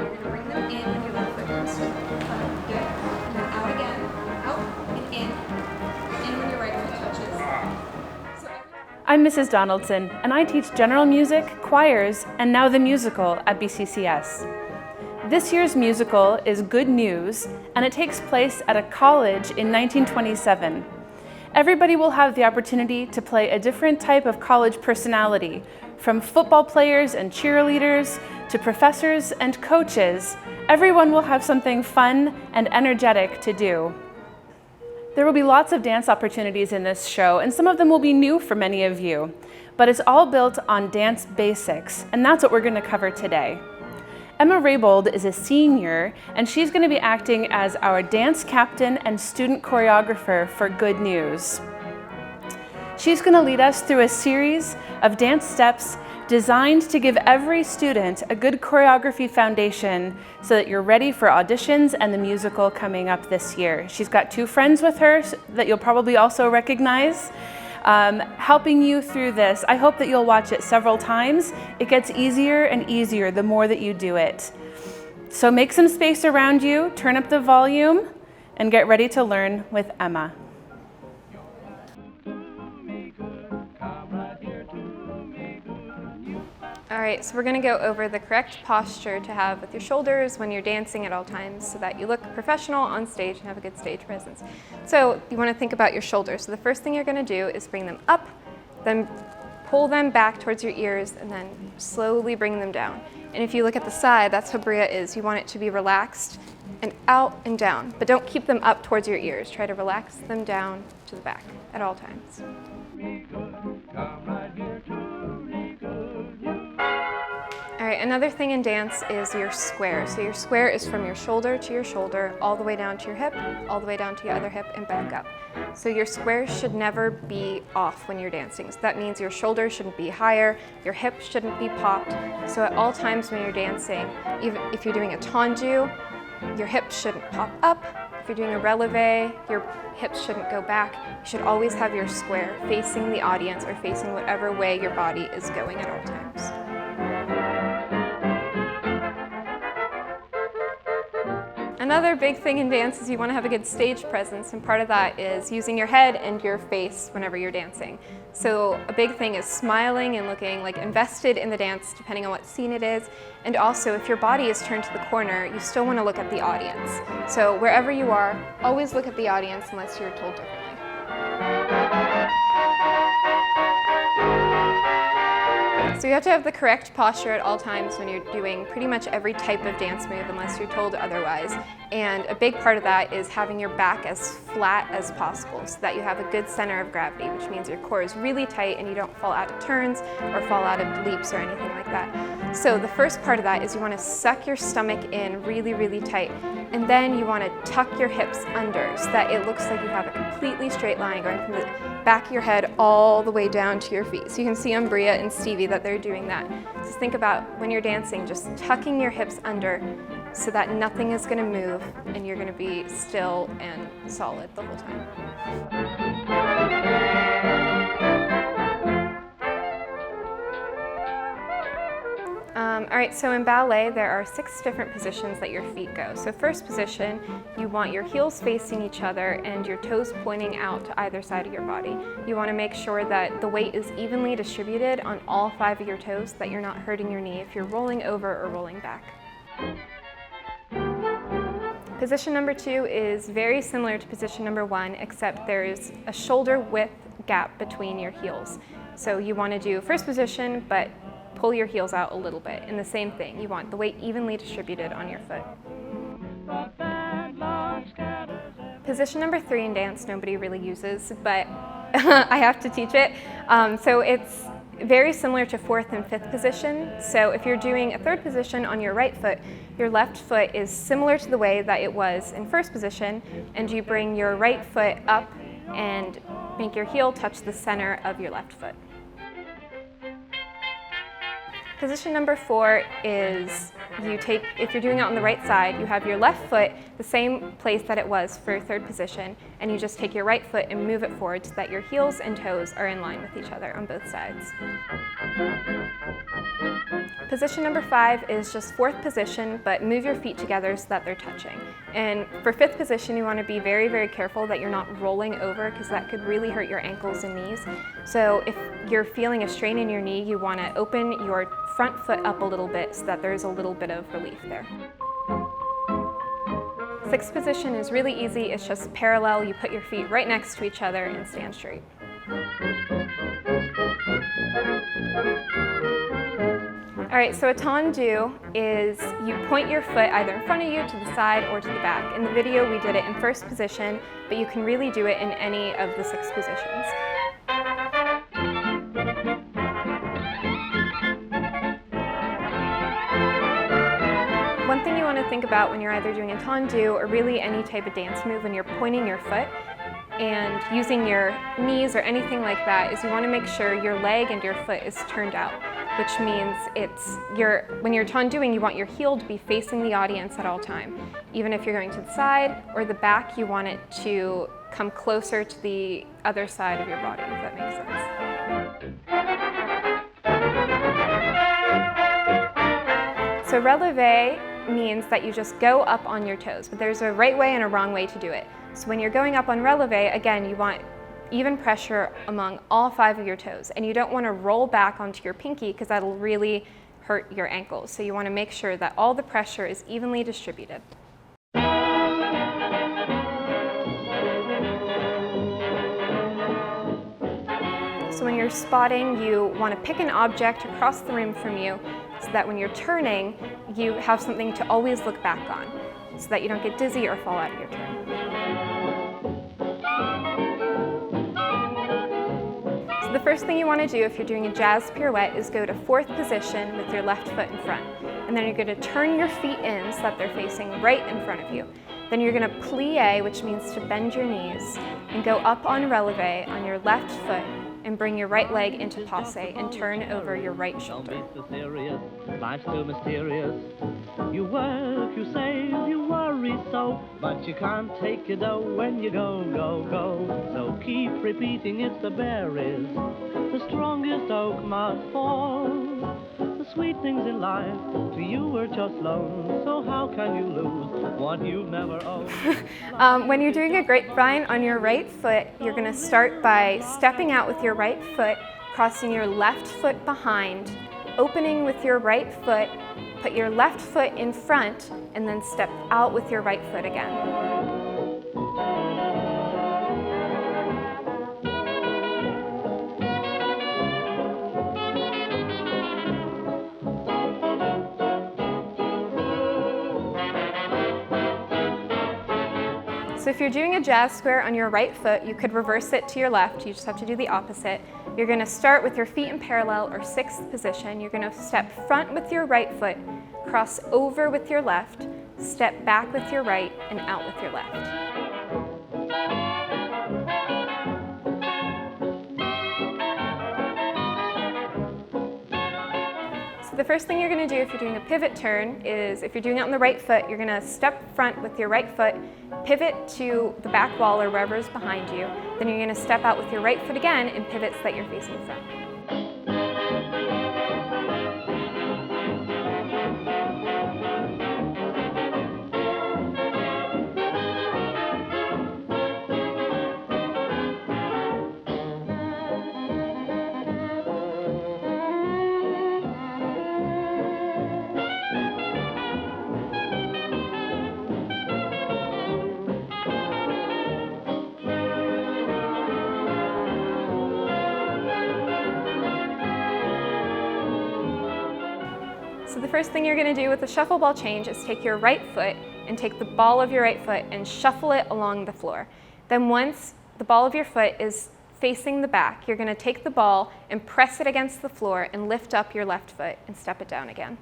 You're going to bring them in with your left foot first. Good. And then out again. Out and in. In when your right foot touches. I'm Mrs. Donaldson, and I teach general music, choirs, and now the musical at BCCS. This year's musical is Good News, and it takes place at a college in 1927. Everybody will have the opportunity to play a different type of college personality, from football players and cheerleaders to professors and coaches. Everyone will have something fun and energetic to do. There will be lots of dance opportunities in this show, and some of them will be new for many of you, but it's all built on dance basics, and that's what we're going to cover today. Emma Raybold is a senior, and she's going to be acting as our dance captain and student choreographer for Good News. She's going to lead us through a series of dance steps designed to give every student a good choreography foundation so that you're ready for auditions and the musical coming up this year. She's got two friends with her that you'll probably also recognize, helping you through this. I hope that you'll watch it several times. It gets easier and easier the more that you do it. So make some space around you, turn up the volume, and get ready to learn with Emma. All right, so we're going to go over the correct posture to have with your shoulders when you're dancing at all times so that you look professional on stage and have a good stage presence. So you want to think about your shoulders. So the first thing you're going to do is bring them up, then pull them back towards your ears, and then slowly bring them down. And if you look at the side, that's how Bria is. You want it to be relaxed and out and down, but don't keep them up towards your ears. Try to relax them down to the back at all times. All right, another thing in dance is your square. So your square is from your shoulder to your shoulder, all the way down to your hip, all the way down to your other hip, and back up. So your square should never be off when you're dancing. So that means your shoulder shouldn't be higher, your hip shouldn't be popped. So at all times when you're dancing, even if you're doing a tendu, your hips shouldn't pop up. If you're doing a releve, your hips shouldn't go back. You should always have your square facing the audience or facing whatever way your body is going at all times. Another big thing in dance is you want to have a good stage presence, and part of that is using your head and your face whenever you're dancing. So a big thing is smiling and looking like invested in the dance depending on what scene it is. And also if your body is turned to the corner, you still want to look at the audience. So wherever you are, always look at the audience unless you're told differently. So you have to have the correct posture at all times when you're doing pretty much every type of dance move unless you're told otherwise. And a big part of that is having your back as flat as possible so that you have a good center of gravity, which means your core is really tight and you don't fall out of turns or fall out of leaps or anything like that. So the first part of that is you want to suck your stomach in really, really tight. And then you want to tuck your hips under so that it looks like you have a completely straight line going from the back of your head all the way down to your feet. So you can see on Bria and Stevie that they're doing that. Just think about when you're dancing, just tucking your hips under so that nothing is going to move and you're going to be still and solid the whole time. All right, so in ballet, there are 6 different positions that your feet go. So first position, you want your heels facing each other and your toes pointing out to either side of your body. You want to make sure that the weight is evenly distributed on all 5 of your toes so that you're not hurting your knee if you're rolling over or rolling back. Position number 2 is very similar to position number 1, except there is a shoulder width gap between your heels. So you want to do first position, but pull your heels out a little bit. And the same thing, you want the weight evenly distributed on your foot. Position number 3 in dance nobody really uses, but I have to teach it. So it's very similar to 4th and 5th position. So if you're doing a 3rd position on your right foot, your left foot is similar to the way that it was in 1st position, and you bring your right foot up and make your heel touch the center of your left foot. Position number 4 is if you're doing it on the right side, you have your left foot the same place that it was for third position, and you just take your right foot and move it forward so that your heels and toes are in line with each other on both sides. Position number 5 is just fourth position, but move your feet together so that they're touching. And for fifth position, you want to be very, very careful that you're not rolling over, because that could really hurt your ankles and knees. So if you're feeling a strain in your knee, you want to open your front foot up a little bit so that there's a little bit of relief there. Sixth position is really easy. It's just parallel. You put your feet right next to each other and stand straight. All right, so a tendu is you point your foot either in front of you, to the side, or to the back. In the video, we did it in first position, but you can really do it in any of the 6 positions. One thing you want to think about when you're either doing a tendu or really any type of dance move when you're pointing your foot and using your knees or anything like that is you want to make sure your leg and your foot is turned out, which means when you're tenduing, you want your heel to be facing the audience at all time. Even if you're going to the side or the back, you want it to come closer to the other side of your body, if that makes sense. So releve means that you just go up on your toes, but there's a right way and a wrong way to do it. So when you're going up on releve, again, you want even pressure among all 5 of your toes, and you don't want to roll back onto your pinky because that'll really hurt your ankles. So you want to make sure that all the pressure is evenly distributed. So when you're spotting, you want to pick an object across the room from you so that when you're turning, you have something to always look back on so that you don't get dizzy or fall out of your turn. So the first thing you want to do if you're doing a jazz pirouette is go to fourth position with your left foot in front. And then you're going to turn your feet in so that they're facing right in front of you. Then you're going to plie, which means to bend your knees, and go up on releve on your left foot and bring your right leg into passe and turn over your right shoulder. Life's too mysterious. You work, you save, you worry so, but you can't take it though when you go, go, go. So keep repeating it's the berries. The strongest oak must fall. The sweet things in life to you are just loans, so how can you lose what you've never owned? When you're doing a grapevine on your right foot, you're going to start by stepping out with your right foot, crossing your left foot behind, opening with your right foot, put your left foot in front, and then step out with your right foot again. So if you're doing a jazz square on your right foot, you could reverse it to your left. You just have to do the opposite. You're going to start with your feet in parallel or 6th position. You're going to step front with your right foot, cross over with your left, step back with your right, and out with your left. The first thing you're going to do if you're doing a pivot turn is, if you're doing it on the right foot, you're going to step front with your right foot, pivot to the back wall or wherever is behind you. Then you're going to step out with your right foot again and pivot so that you're facing front. So the first thing you're going to do with the shuffle ball change is take your right foot and take the ball of your right foot and shuffle it along the floor. Then once the ball of your foot is facing the back, you're going to take the ball and press it against the floor and lift up your left foot and step it down again.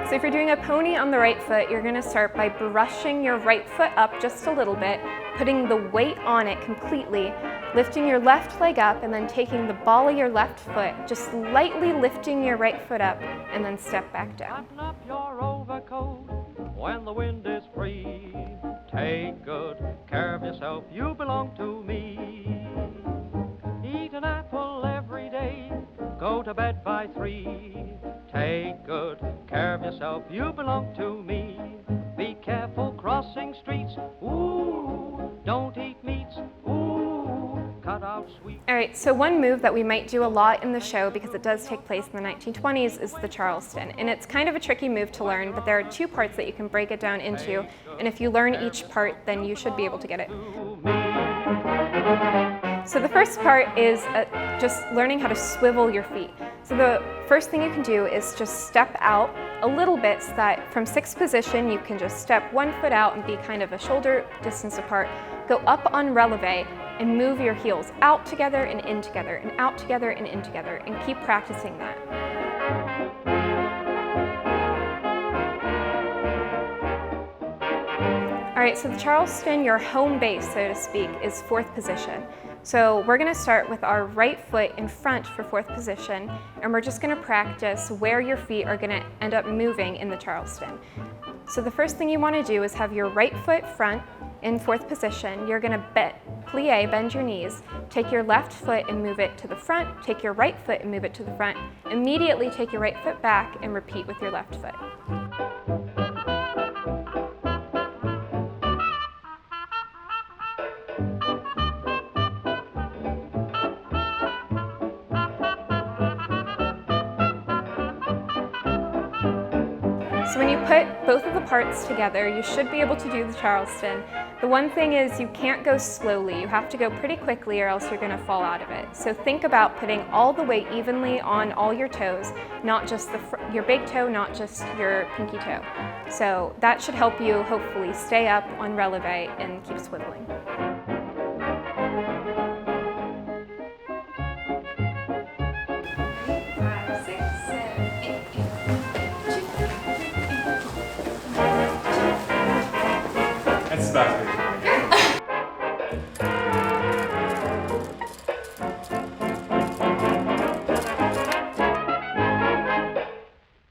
So if you're doing a pony on the right foot, you're going to start by brushing your right foot up just a little bit, putting the weight on it completely, lifting your left leg up, and then taking the ball of your left foot, just lightly lifting your right foot up, and then step back down. Button up your overcoat when the wind is free. Take good care of yourself, you belong to me. Eat an apple every day, go to bed by 3. Take good care of yourself, you belong to me. Be careful crossing streets, ooh, don't eat meats, ooh, cut out sweet. All right, so one move that we might do a lot in the show, because it does take place in the 1920s, is the Charleston. And it's kind of a tricky move to learn, but there are 2 parts that you can break it down into. And if you learn each part, then you should be able to get it. So the first part is just learning how to swivel your feet. So the first thing you can do is just step out a little bit, so that from 6th position you can just step 1 foot out and be kind of a shoulder distance apart. Go up on releve and move your heels out together and in together and out together and in together, and keep practicing that. All right, so the Charleston, your home base, so to speak, is 4th position. So we're going to start with our right foot in front for 4th position, and we're just going to practice where your feet are going to end up moving in the Charleston. So the first thing you want to do is have your right foot front in 4th position. You're going to plie, bend your knees, take your left foot and move it to the front, take your right foot and move it to the front, immediately take your right foot back and repeat with your left foot. So when you put both of the parts together, you should be able to do the Charleston. The one thing is you can't go slowly. You have to go pretty quickly, or else you're going to fall out of it. So think about putting all the weight evenly on all your toes, not just your big toe, not just your pinky toe. So that should help you hopefully stay up on releve and keep swiveling. That's about it.